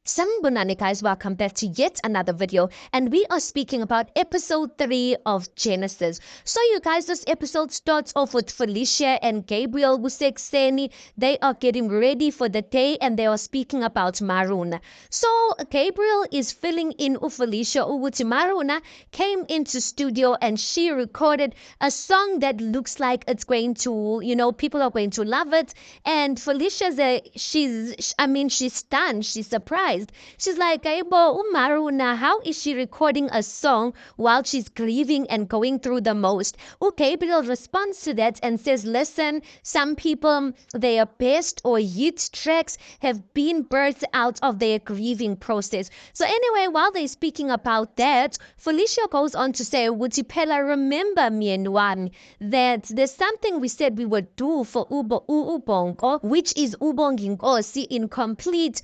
Sanibonani guys, welcome back to yet another video, and we are speaking about episode 3 of Genesis. So you guys, this episode starts off with Felicia and Gabriel Wusekseni. They are getting ready for the day and they are speaking about Maruna. So Gabriel is filling in Felicia ukuthi Maruna came into studio and she recorded a song that looks like it's going to, people are going to love it. And Felicia's she's stunned, she's surprised. She's like, Aibo, Maruna, how is she recording a song while she's grieving and going through the most? Gabriel responds to that and says, listen, some people, their best or hit tracks have been birthed out of their grieving process. So anyway, while they're speaking about that, Felicia goes on to say, Wutipela, remember me and one, that there's something we said we would do for Ubongo, which is Ubongi Nkosi in complete,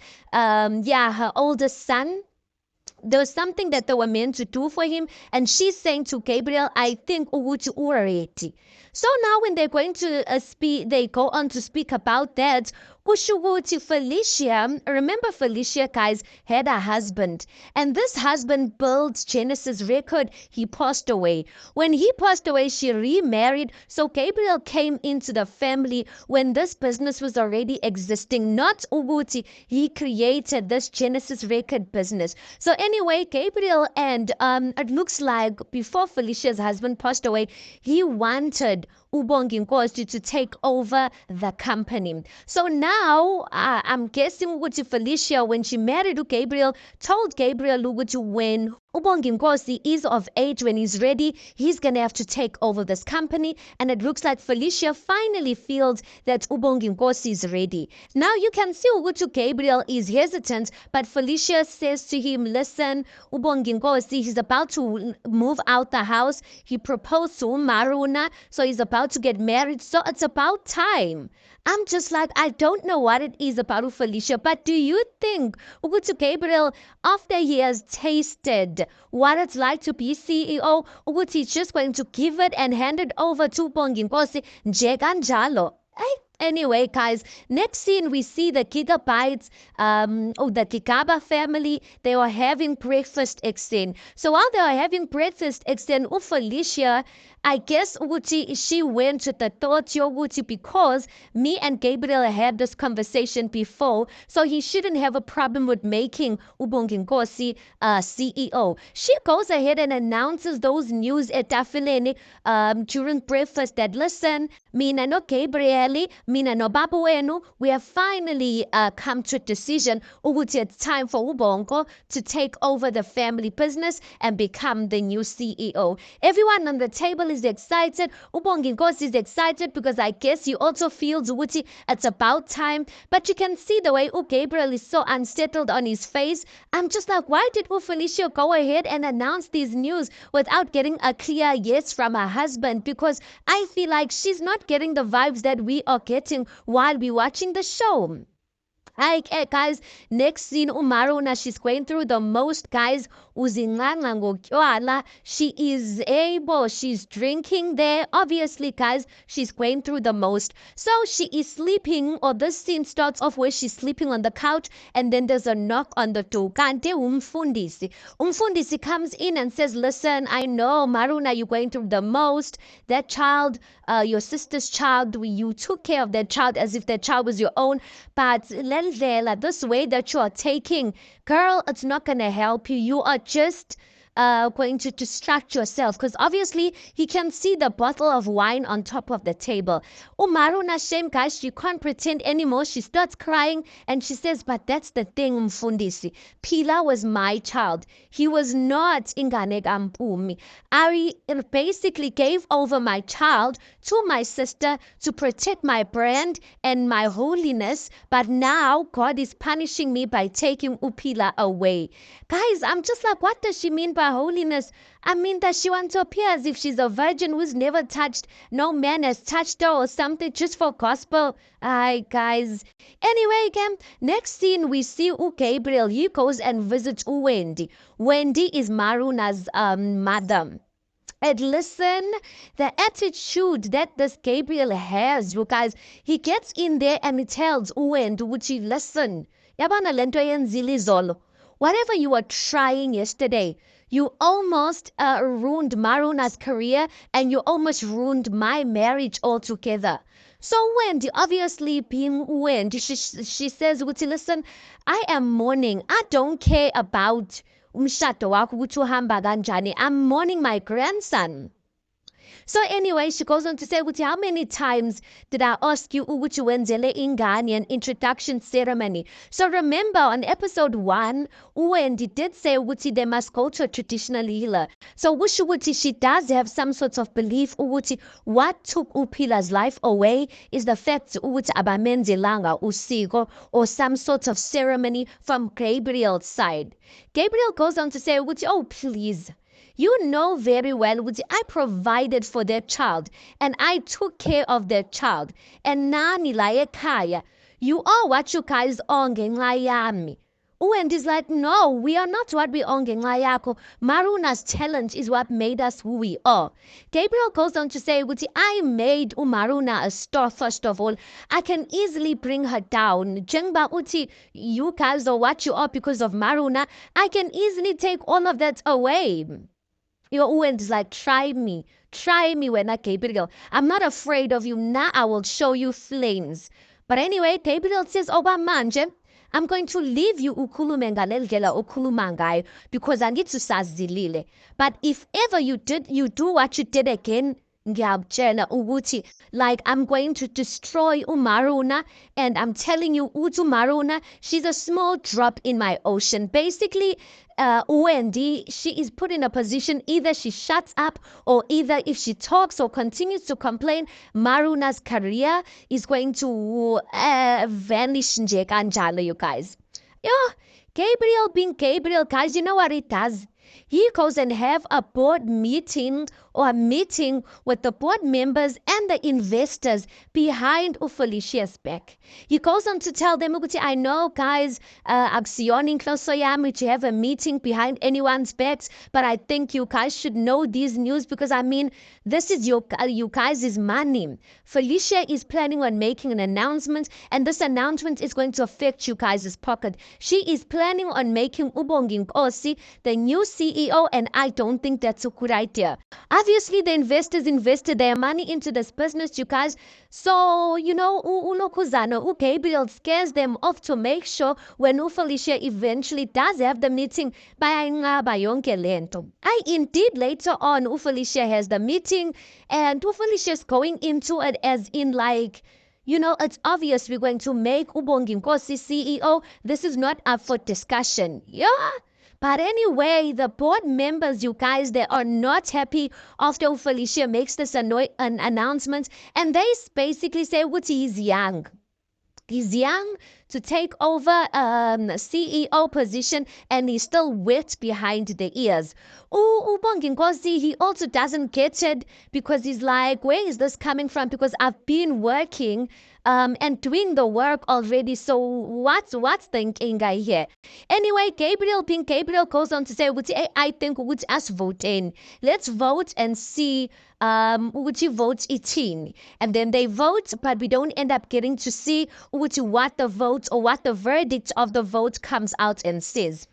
her oldest son. There was something that they were meant to do for him, and she's saying to Gabriel, I think ukuthi already. So now when they're going to speak, they go on to speak about that. Kushuguti Felicia, remember Felicia guys had a husband, and this husband built Genesis record. He passed away. When he passed away, she remarried. So Gabriel came into the family when this business was already existing. Not Uguti, he created this Genesis record business. So anyway, Gabriel and it looks like before Felicia's husband passed away, he wanted Ubongi Nkosi to take over the company. So now I'm guessing ukuthi Felicia, when she married Gabriel, told Gabriel ukuthi when Ubongi Nkosi is of age, when he's ready, he's gonna have to take over this company. And it looks like Felicia finally feels that Ubongi Nkosi is ready. Now you can see ukuthi Gabriel is hesitant, but Felicia says to him, listen, Ubongi Nkosi, he's about to move out the house. He proposed to Maruna, so he's about to get married, so it's about time. I'm just like, I don't know what it is about Felicia, but do you think ukuthi Gabriel, after he has tasted what it's like to be CEO, ukuthi he's just going to give it and hand it over to Ubongi Nkosi nje kanjalo? Anyway, guys, next scene we see the Gigabytes, the Gigaba family. They are having breakfast extend. So while they are having breakfast extend, Felicia, I guess Uguti, she went with the thought Yoguti because me and Gabriel had this conversation before, so he shouldn't have a problem with making Ubongi Nkosi CEO. She goes ahead and announces those news at Tafileni during breakfast that listen, mina no Gabrieli, mina no Babu Wenu, we have finally come to a decision. Uguti, it's time for Ubongo to take over the family business and become the new CEO. Everyone on the table is excited. Ubongi Nkosi is excited because I guess he also feels ukuthi it's about time. But you can see the way Gabriel is so unsettled on his face. I'm just like, why did Felicia go ahead and announce these news without getting a clear yes from her husband? Because I feel like she's not getting the vibes that we are getting while we're watching the show. Hi guys, next scene Maruna, she's going through the most, guys. Uzinganga ngotywala, she is able, she's drinking there. Obviously guys, she's going through the most. So she is sleeping, or this scene starts off where she's sleeping on the couch, and then there's a knock on the door. Kante umfundisi comes in and says, listen, I know Maruna, you're going through the most. That child, your sister's child, you took care of that child as if that child was your own, but this way that you are taking, girl, it's not gonna help you. You are just going to distract yourself, because obviously he can see the bottle of wine on top of the table. Maruna, shame guys, she can't pretend anymore. She starts crying and she says, but that's the thing, Mfundisi, Pila was my child. He was not Ingane Kampumi. I basically gave over my child to my sister to protect my brand and my holiness, but now God is punishing me by taking Upila away. Guys, I'm just like, what does she mean by holiness? I mean that she wants to appear as if she's a virgin who's never touched, no man has touched her or something, just for gospel. Hi guys. Anyway, again, next scene we see Gabriel. He goes and visits Wendy. Wendy is Maruna's mother. And listen, the attitude that this Gabriel has, you guys, he gets in there and he tells Wendy, listen, Yabana lento yenzile izolo. Whatever you were trying yesterday, you almost ruined Maruna's career and you almost ruined my marriage altogether. So Wendy, obviously being Wendy, she says, listen, I am mourning. I don't care about umshado wakho ukuthi uhamba kanjani. I'm mourning my grandson. So anyway, she goes on to say, ukuthi, how many times did I ask you ukuthi wenzele ingane an introduction ceremony? So remember on episode 1, Wendy did say ukuthi they must go to a traditional healer. So kusho ukuthi she does have some sort of belief ukuthi what took Uphila's life away is the fact ukuthi abamenzelanga usiko or some sort of ceremony from Gabriel's side. Gabriel goes on to say ukuthi, oh please, you know very well ukuthi I provided for their child and I took care of their child. And nani la ekhaya, you are what you guys are ngenxa yami. Wendy's like, no, we are not what we are ngenxa yakho. Maruna's talent is what made us who we are. Gabriel goes on to say, ukuthi, I made Maruna a star first of all. I can easily bring her down. Njengoba uthi, you guys are what you are because of Maruna. I can easily take all of that away. Your Wendy's like, try me when I Gabriel. I'm not afraid of you. Now I will show you flames. But anyway, Gabriel says, oba manje, I'm going to leave you ukhulume ngaleli ndlela okhuluma ngayo because angithi usazilile. But if ever you do what you did again, ngiyakutshela ukuthi like I'm going to destroy Maruna, and I'm telling you Maruna, she's a small drop in my ocean. Basically, Wendy, she is put in a position either she shuts up or either if she talks or continues to complain, Maruna's career is going to vanish nje kanjalo, you guys. Yeah, Gabriel being Gabriel, guys, you know what he does? He goes and have a board meeting or a meeting with the board members and the investors behind Felicia's back. He goes on to tell them, I know guys, Axion Klosoyami to have a meeting behind anyone's backs, but I think you guys should know these news because I mean, this is you guys' money. Felicia is planning on making an announcement, and this announcement is going to affect you guys' pocket. She is planning on making Ubongi Nkosi the new CEO, and I don't think that's a good idea. Obviously, the investors invested their money into this business, you guys. So, you know, Ulokuzano, Gabriel scares them off to make sure when Felicia eventually does have the meeting, I indeed later on, Felicia has the meeting, and Felicia is going into it as in like, you know, it's obvious we're going to make Ubongi Nkosi CEO. This is not up for discussion. Yeah. But anyway, the board members, you guys, they are not happy after Felicia makes this an announcement. And they basically say, what he's young. He's young to take over CEO position and he's still wet behind the ears. Ubongi Nkosi, he also doesn't get it because he's like, where is this coming from? Because I've been working and doing the work already. So what's the nkinga here? Anyway, Gabriel goes on to say, I think us vote in. Let's vote and see Uchi votes 18. And then they vote, but we don't end up getting to see what the vote or what the verdict of the vote comes out and says.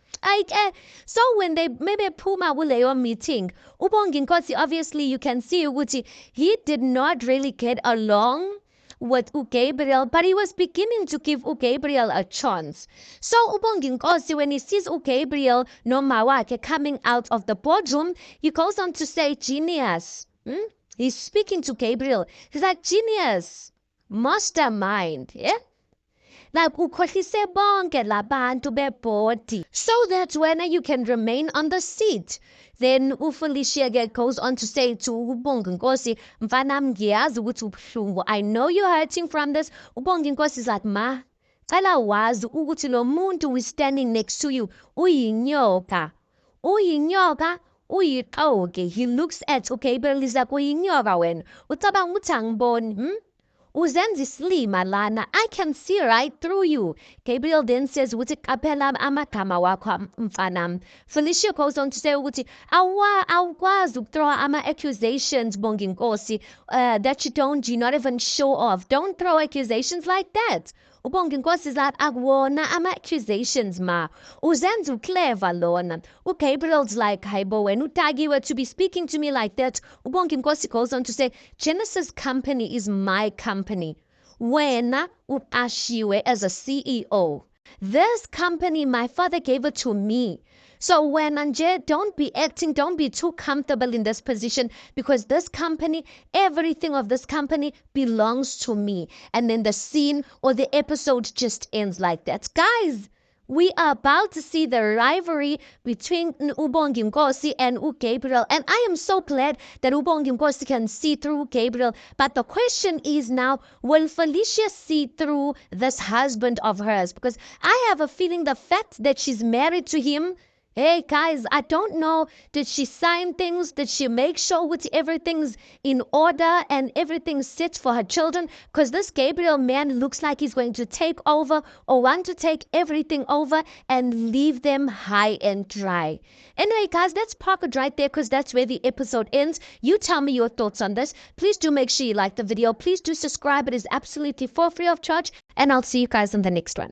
So when they maybe Puma Wuleyo meeting, Ubongi Nkosi, obviously you can see Uchi, he did not really get along with Gabriel, but he was beginning to give Gabriel a chance. So Ubongi Nkosi, when he sees Gabriel no mawake coming out of the boardroom, he goes on to say, genius. He's speaking to Gabriel. He's like, genius, mastermind, yeah? Like ukhohlise bonke labantu bebhodi so that when you can remain on the seat. Then Felicia goes on to say to Ubongi Nkosi, mfanam ngiyazi ukuthi ubuhlungu. I know you're hurting from this. Ubongi Nkosi is like, ma, cala wazi ukuthi lo muntu who is standing next to you uyinyoka. Uyiqoke. He looks at Gabriel, he's like, uyinyoka wena. Ucabanga ukuthi angiboni, Uzenzi slima lana. I can see right through you. Gabriel then says, Wuti kapela amagama wakho mfanam. Felicia goes on to say, Wuti, awukwazi ukuthrow accusations, Bongi Nkosi, that you not even show off. Don't throw accusations like that. ubonga inkosi is like akuwona ama-accusations ma uzenza uclever lona. UGabriel's like, hayibo wena utakiwe to be speaking to me like that. Ubonga inkosi goes on to say, Genesis company is my company. Wena uqashiwe as a CEO. This company, my father gave it to me. So when Anje, don't be too comfortable in this position, because this company, everything of this company belongs to me. And then the scene or the episode just ends like that. Guys, we are about to see the rivalry between Ubongi Nkosi and Gabriel. And I am so glad that Ubongi Nkosi can see through Gabriel. But the question is now, will Felicia see through this husband of hers? Because I have a feeling the fact that she's married to him, hey guys, I don't know. Did she sign things? Did she make sure with everything's in order and everything's set for her children? Because this Gabriel man looks like he's going to take over or want to take everything over and leave them high and dry. Anyway, guys, let's park it right there because that's where the episode ends. You tell me your thoughts on this. Please do make sure you like the video. Please do subscribe. It is absolutely for free of charge. And I'll see you guys in the next one.